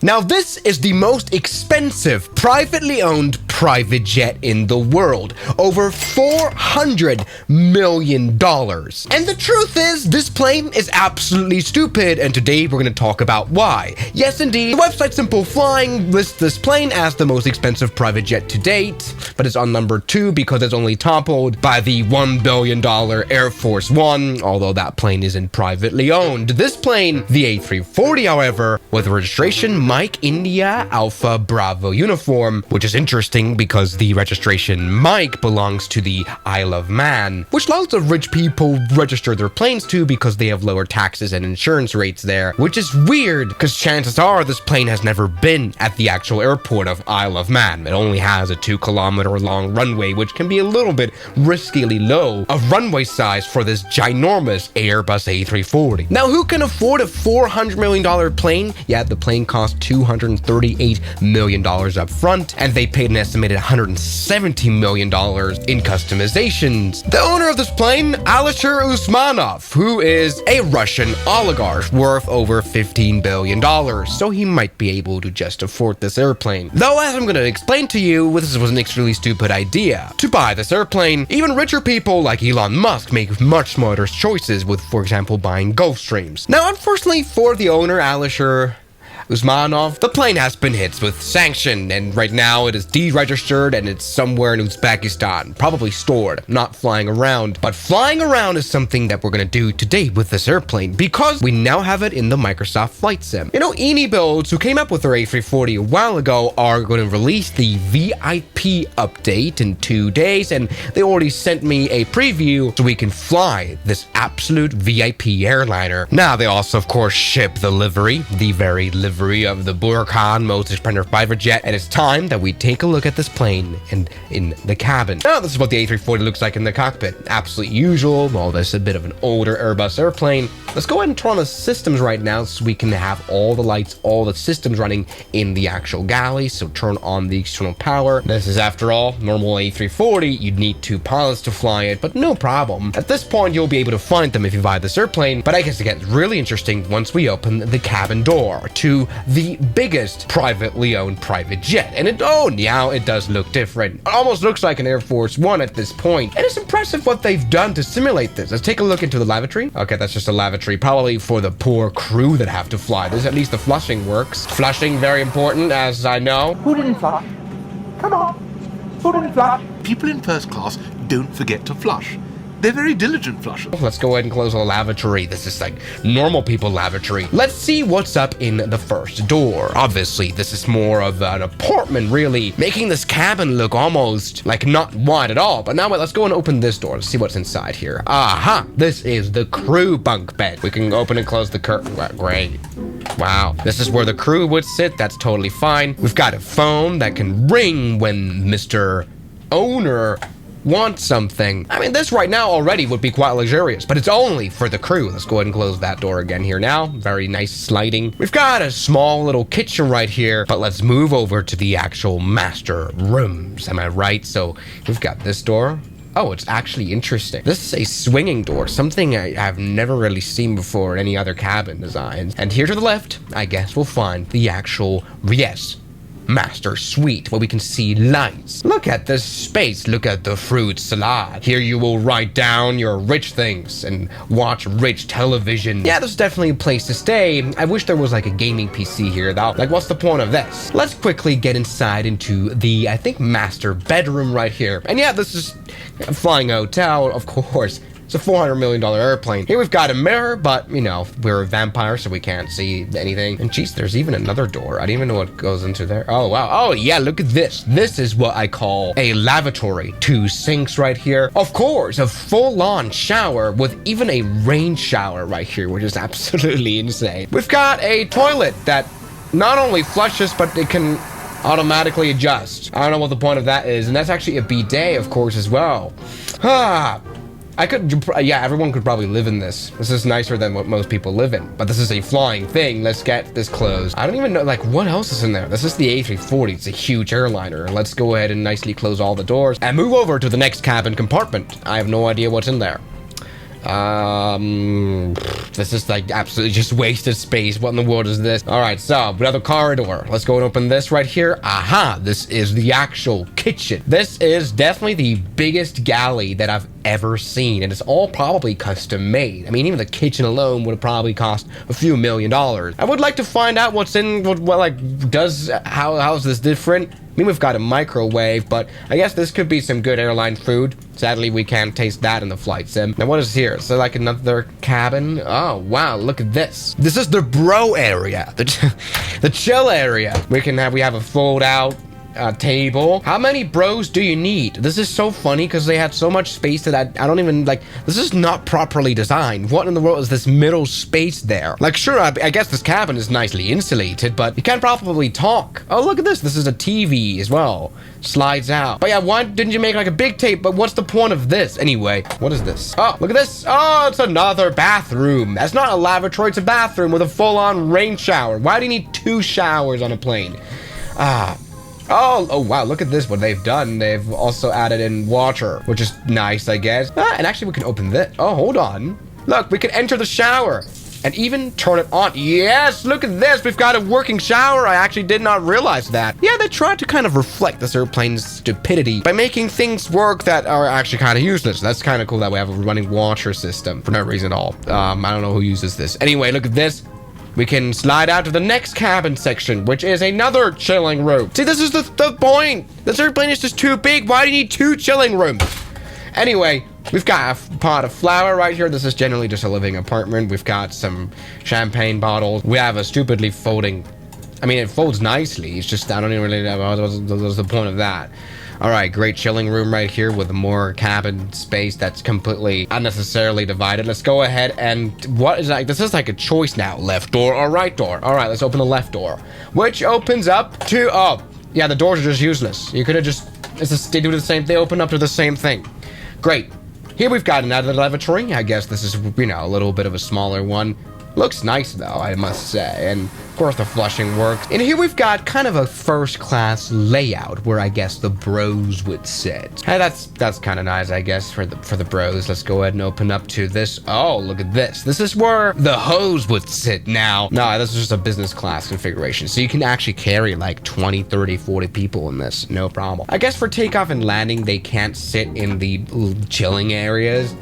Now, this is the most expensive privately owned private jet in the world, over $400 million. And the truth is, this plane is absolutely stupid, and today we're going to talk about why. Yes, indeed, the website Simple Flying lists this plane as the most expensive private jet to date, but it's on number 2 because it's only toppled by the $1 billion Air Force One, although that plane isn't privately owned. This plane, the A340, however, with registration Mike India Alpha Bravo uniform, which is interesting because the registration Mike belongs to the Isle of Man, which lots of rich people register their planes to because they have lower taxes and insurance rates there, which is weird because chances are this plane has never been at the actual airport of Isle of Man. It only has a 2-kilometer long runway, which can be a little bit riskily low of runway size for this ginormous Airbus A340. Now, who can afford a $400 million plane? Yeah, the plane cost $238 million up front, and they paid an estimated $170 million in customizations. The owner of this plane, Alisher Usmanov, who is a Russian oligarch worth over $15 billion, so he might be able to just afford this airplane. Though, as I'm going to explain to you, this was an extremely stupid idea. To buy this airplane, even richer people like Elon Musk make much smarter choices with, for example, buying Gulfstreams. Now, unfortunately for the owner, Alisher Usmanov, the plane has been hit with sanction, and right now it is deregistered and it's somewhere in Uzbekistan, probably stored, not flying around. But flying around is something that we're gonna do today with this airplane because we now have it in the Microsoft Flight Sim. You know, Eni Builds, who came up with their A340 a while ago, are going to release the VIP update in 2 days, and they already sent me a preview so we can fly this absolute VIP airliner. Now, they also, of course, ship the livery, the very livery of the Burkhan most expensive private jet, and it's time that we take a look at this plane and in the cabin. Now, this is what the A340 looks like in the cockpit. Absolutely usual, well, this is a bit of an older Airbus airplane. Let's go ahead and turn on the systems right now so we can have all the lights, all the systems running in the actual galley. So turn on the external power. This is, after all, normal A340. You'd need 2 pilots to fly it, but no problem. At this point, you'll be able to find them if you buy this airplane, but I guess it gets really interesting once we open the cabin door to the biggest privately owned private jet. And it does look different. It almost looks like an Air Force One at this point. And it's impressive what they've done to simulate this. Let's take a look into the lavatory. Okay, that's just a lavatory, probably for the poor crew that have to fly this. At least the flushing works. Flushing, very important, as I know. Who didn't flush? Come on. Who didn't flush? People in first class don't forget to flush. They're very diligent flushers. Let's go ahead and close the lavatory. This is like normal people lavatory. Let's see what's up in the first door. Obviously, this is more of an apartment, really, making this cabin look almost like not wide at all. But now let's go and open this door. Let's see what's inside here. Aha, this is the crew bunk bed. We can open and close the curtain. Great. Wow, this is where the crew would sit. That's totally fine. We've got a phone that can ring when Mr. Owner want something. I mean, this right now already would be quite luxurious, but it's only for the crew. Let's go ahead and close that door again here now. Very nice sliding. We've got a small little kitchen right here, but let's move over to the actual master rooms. Am I right? So we've got this door. Oh, it's actually interesting. This is a swinging door, something I've never really seen before in any other cabin designs. And here to the left, I guess we'll find the actual, yes, master suite, where we can see lights. Look at this space. Look at the fruit salad. Here you will write down your rich things and watch rich television. Yeah, this is definitely a place to stay. I wish there was like a gaming PC here though. Like, what's the point of this? Let's quickly get inside into the, I think, master bedroom right here. And yeah, this is a flying hotel, of course. It's a $400 million airplane. Here we've got a mirror, but, you know, we're a vampire, so we can't see anything. And geez, there's even another door. I don't even know what goes into there. Oh, wow. Oh, yeah, look at this. This is what I call a lavatory. 2 sinks right here. Of course, a full-on shower with even a rain shower right here, which is absolutely insane. We've got a toilet that not only flushes, but it can automatically adjust. I don't know what the point of that is. And that's actually a bidet, of course, as well. Everyone could probably live in this. This is nicer than what most people live in, but this is a flying thing. Let's get this closed. I don't even know, like, what else is in there? This is the A340. It's a huge airliner. Let's go ahead and nicely close all the doors and move over to the next cabin compartment. I have no idea what's in there. This is like absolutely just wasted space. What in the world is this? All right, so another corridor. Let's go and open this right here. Aha, this is the actual kitchen. This is definitely the biggest galley that I've ever seen, and it's all probably custom made. I mean, even the kitchen alone would have probably cost a few $1,000,000. I would like to find out what's in, what like does, how is this different? I mean, we've got a microwave, but I guess this could be some good airline food. Sadly, we can't taste that in the flight sim. Now, what is here? So, like another cabin? Oh, wow, look at this. This is the bro area, the chill area. We have a fold-out table. How many bros do you need? This is so funny because they had so much space that I don't even like. This is not properly designed. What in the world is this middle space there? Like, sure, I guess this cabin is nicely insulated, but you can't probably talk. Oh, look at this. This is a TV as well. Slides out. But yeah, why didn't you make like a big tape? But what's the point of this anyway? What is this? Oh, look at this. Oh, it's another bathroom. That's not a lavatory. It's a bathroom with a full-on rain shower. Why do you need 2 showers on a plane? Oh, wow, look at this, what they've done. They've also added in water, which is nice, I guess. And actually, we can open this. Oh, hold on. Look, we can enter the shower and even turn it on. Yes, look at this. We've got a working shower. I actually did not realize that. Yeah, they tried to kind of reflect this airplane's stupidity by making things work that are actually kind of useless. That's kind of cool that we have a running water system for no reason at all. I don't know who uses this. Anyway, look at this. We can slide out to the next cabin section, which is another chilling room. See, this is the point. This airplane is just too big. Why do you need 2 chilling rooms? Anyway, we've got a pot of flour right here. This is generally just a living apartment. We've got some champagne bottles. We have a stupidly folding. I mean, it folds nicely. It's just, I don't even really know what's the point of that. All right, great chilling room right here with more cabin space that's completely unnecessarily divided. Let's go ahead and what is that? This is like a choice now, left door or right door. All right, let's open the left door, which opens up to, oh, yeah, the doors are just useless. You could have just, they do the same, they open up to the same thing. Great. Here we've got another lavatory. I guess this is, you know, a little bit of a smaller one. Looks nice though, I must say, and of course the flushing works. And here we've got kind of a first-class layout where I guess the bros would sit. Hey, that's kind of nice, I guess, for the bros. Let's go ahead and open up to this. Oh, look at this. This is where the hoes would sit now. No, this is just a business class configuration, so you can actually carry like 20, 30, 40 people in this, no problem. I guess for takeoff and landing, they can't sit in the chilling areas.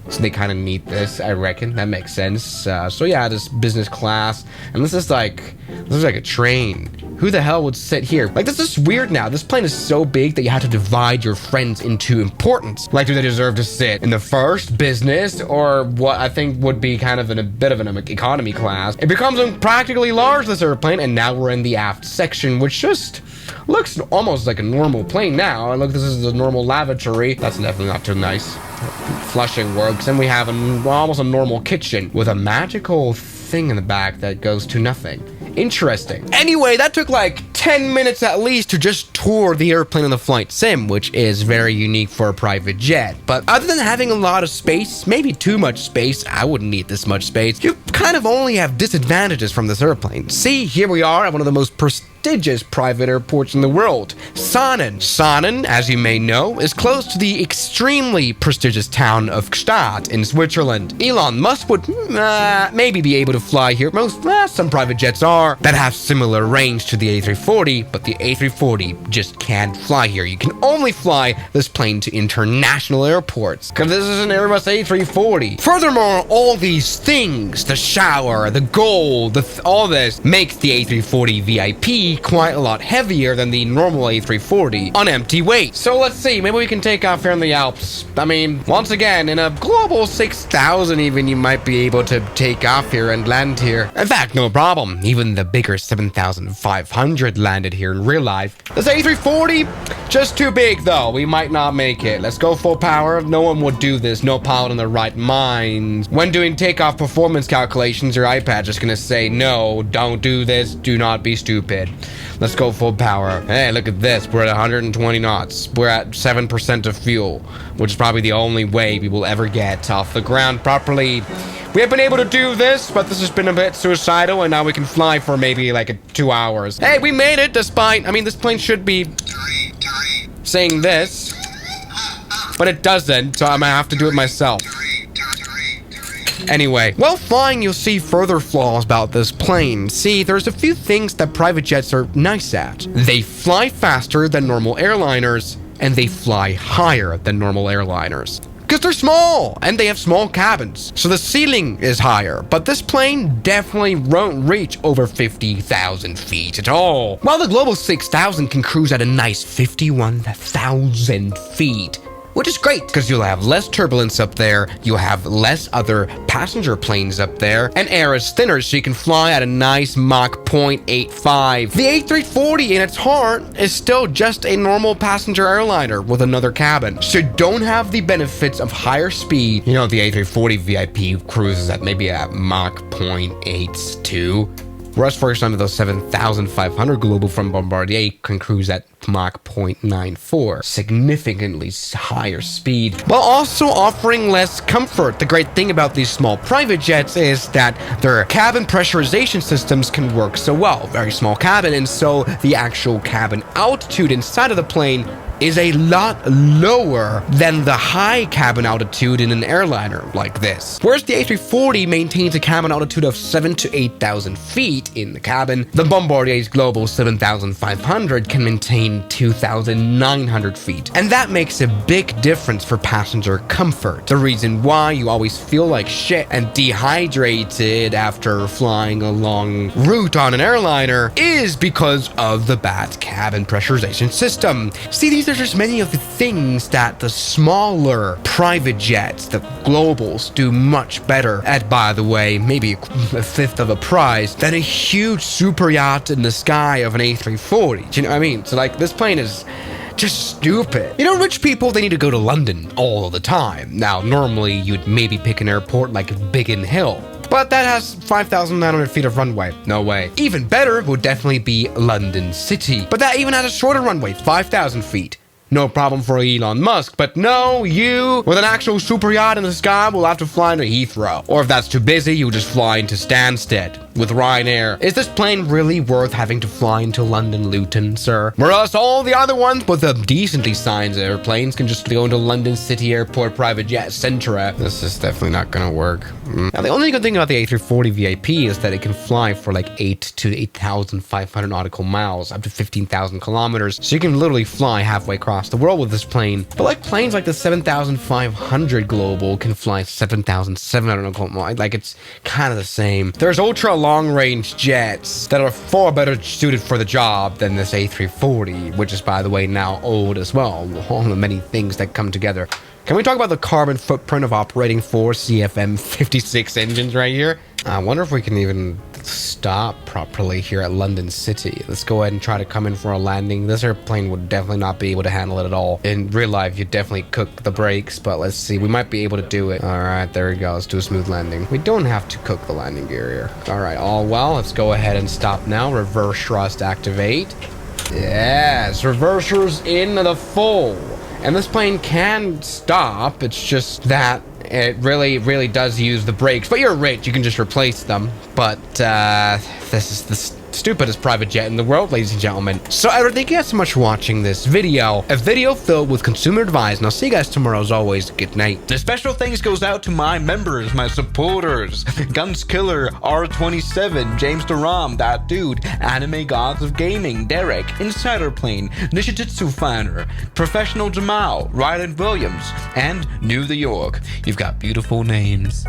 So they kind of need this, I reckon. That makes sense. So yeah, this business class. And this is like a train. Who the hell would sit here? Like, this is weird now. This plane is so big that you have to divide your friends into importance. Like, do they deserve to sit in the first, business, or what I think would be kind of a bit of an economy class? It becomes practically large, this airplane, and now we're in the aft section, which just looks almost like a normal plane now. And look, this is a normal lavatory. That's definitely not too nice. Flushing works, and we have almost a normal kitchen with a magical thing in the back that goes to nothing. Interesting. Anyway, that took like 10 minutes at least to just tour the airplane in the flight sim, which is very unique for a private jet. But other than having a lot of space, maybe too much space, I wouldn't need this much space, you kind of only have disadvantages from this airplane. See, here we are at one of the most prestigious private airports in the world, Saanen. Saanen, as you may know, is close to the extremely prestigious town of Gstaad in Switzerland. Elon Musk would maybe be able to fly here. Some private jets are that have similar range to the A340, but the A340 just can't fly here. You can only fly this plane to international airports because this is an Airbus A340. Furthermore, all these things, the shower, the gold, all this makes the A340 VIP quite a lot heavier than the normal A340 on empty weight. So let's see, maybe we can take off here in the Alps. I mean, once again, in a global 6,000 even, you might be able to take off here and land here. In fact, no problem. Even the bigger 7,500 landed here in real life. This A340, just too big though. We might not make it. Let's go full power. No one would do this. No pilot in their right mind. When doing takeoff performance calculations, your iPad's just gonna say, no, don't do this. Do not be stupid. Let's go full power. Hey, look at this. We're at 120 knots. We're at 7% of fuel, which is probably the only way we will ever get off the ground properly. We have been able to do this, but this has been a bit suicidal, and now we can fly for maybe like 2 hours. Hey, we made it despite, I mean, this plane should be saying this, but it doesn't, so I'm gonna have to do it myself. Anyway, while flying, you'll see further flaws about this plane. See, there's a few things that private jets are nice at. They fly faster than normal airliners, and they fly higher than normal airliners. Because they're small, and they have small cabins, so the ceiling is higher. But this plane definitely won't reach over 50,000 feet at all. While the Global 6000 can cruise at a nice 51,000 feet. Which is great, because you'll have less turbulence up there, you'll have less other passenger planes up there, and air is thinner, so you can fly at a nice Mach 0.85. The A340 in its heart is still just a normal passenger airliner with another cabin, so you don't have the benefits of higher speed. You know, the A340 VIP cruises at maybe a Mach 0.82. Whereas, for example, the 7500 Global from Bombardier can cruise at Mach 0.94, significantly higher speed, while also offering less comfort. The great thing about these small private jets is that their cabin pressurization systems can work so well. Very small cabin, and so the actual cabin altitude inside of the plane is a lot lower than the high cabin altitude in an airliner like this. Whereas the A340 maintains a cabin altitude of 7,000 to 8,000 feet in the cabin, the Bombardier's Global 7500 can maintain 2,900 feet. And that makes a big difference for passenger comfort. The reason why you always feel like shit and dehydrated after flying a long route on an airliner is because of the bad cabin pressurization system. See, these are just many of the things that the smaller private jets, the Globals, do much better at, by the way, maybe a fifth of a price than a huge super yacht in the sky of an A340. Do you know what I mean? So like, this plane is just stupid. You know, rich people, they need to go to London all the time. Now, normally you'd maybe pick an airport like Biggin Hill, but that has 5,900 feet of runway. No way. Even better would definitely be London City, but that even has a shorter runway, 5,000 feet. No problem for Elon Musk, but no, you, with an actual super yacht in the sky, will have to fly into Heathrow. Or if that's too busy, you just fly into Stansted with Ryanair. Is this plane really worth having to fly into London Luton, sir? Whereas all the other ones with the decently sized airplanes can just go into London City Airport private jet Centra. This is definitely not gonna work. Now, the only good thing about the A340 VIP is that it can fly for like 8 to 8,500 nautical miles, up to 15,000 kilometers. So you can literally fly halfway across the world with this plane. But like planes like the 7500 Global can fly 7,700 nautical miles. Like, it's kind of the same. There's ultra long-range jets that are far better suited for the job than this A340, which is, by the way, now old as well. All the many things that come together. Can we talk about the carbon footprint of operating 4 CFM56 engines right here? I wonder if we can even stop properly here at London City. Let's go ahead and try to come in for a landing. This airplane would definitely not be able to handle it at all. In real life, you'd definitely cook the brakes, but let's see. We might be able to do it. All right, there we go. Let's do a smooth landing. We don't have to cook the landing gear here. All right, all well. Let's go ahead and stop now. Reverse thrust activate. Yes, reversers in the full. And this plane can stop. It's just that it really does use the brakes. But you're rich, you can just replace them. But this is the stupidest private jet in the world, ladies and gentlemen. So I thank you guys so much for watching this video. A video filled with consumer advice. And I'll see you guys tomorrow as always. Good night. The special thanks goes out to my members, my supporters. Guns Killer, R27, James Duram, That Dude, Anime Gods of Gaming, Derek, Insider Plane, Nishijitsu Finder, Professional Jamal, Ryland Williams, and New the York. You've got beautiful names.